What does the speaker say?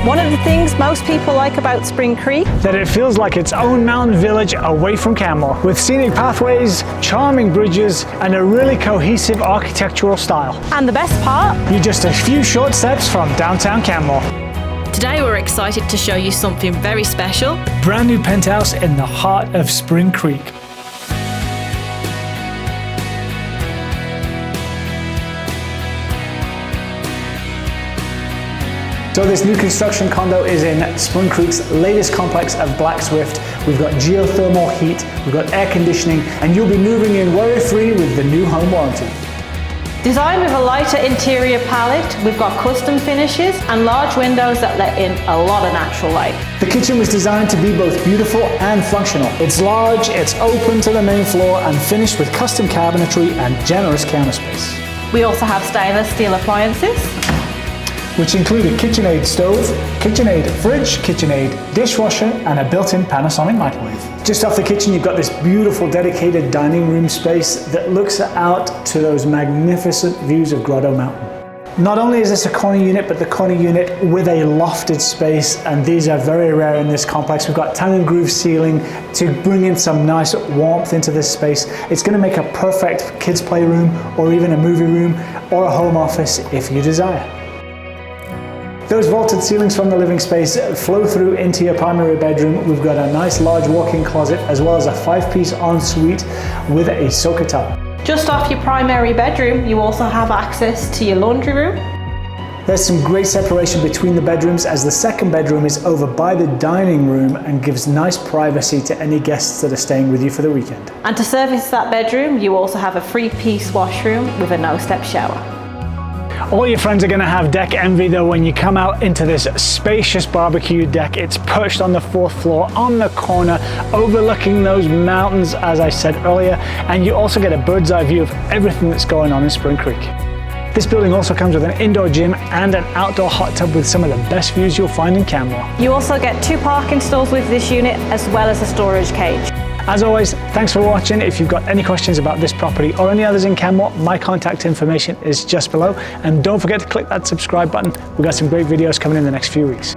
One of the things most people like about Spring Creek, that it feels like its own mountain village away from Canmore, with scenic pathways, charming bridges, and a really cohesive architectural style. and the best part, You're just a few short steps from downtown Canmore. Today we're excited to show you something very special. Brand new penthouse in the heart of Spring Creek. So this new construction condo is in Spring Creek's latest complex of Black Swift. We've got geothermal heat, we've got air conditioning, and you'll be moving in worry-free with the new home warranty. designed with a lighter interior palette, we've got custom finishes and large windows that let in a lot of natural light. The kitchen was designed to be both beautiful and functional. It's large, it's open to the main floor, and finished with custom cabinetry and generous counter space. We also have stainless steel appliances, which include a KitchenAid stove, KitchenAid fridge, KitchenAid dishwasher, and a built-in Panasonic microwave. Just off the kitchen, you've got this beautiful dedicated dining room space that looks out to those magnificent views of Grotto Mountain. Not only is this a corner unit, but the corner unit with a lofted space, and these are very rare in this complex. We've got tongue and groove ceiling to bring in some nice warmth into this space. It's going to make a perfect kids playroom, or even a movie room, or a home office if you desire. Those vaulted ceilings from the living space flow through into your primary bedroom. We've got a nice large walk-in closet, as well as a 5-piece ensuite with a soaker tub. just off your primary bedroom, you also have access to your laundry room. There's some great separation between the bedrooms, as the second bedroom is over by the dining room and gives nice privacy to any guests that are staying with you for the weekend. And to service that bedroom, you also have a 3-piece washroom with a no-step shower. All your friends are going to have deck envy though when you come out into this spacious barbecue deck. It's perched on the 4th floor on the corner, overlooking those mountains, as I said earlier, and you also get a bird's eye view of everything that's going on in Spring Creek. This building also comes with an indoor gym and an outdoor hot tub with some of the best views you'll find in Canmore. You also get 2 parking stalls with this unit, as well as a storage cage. As always, thanks for watching. If you've got any questions about this property or any others in Canmore, my contact information is just below. And don't forget to click that subscribe button. We've got some great videos coming in the next few weeks.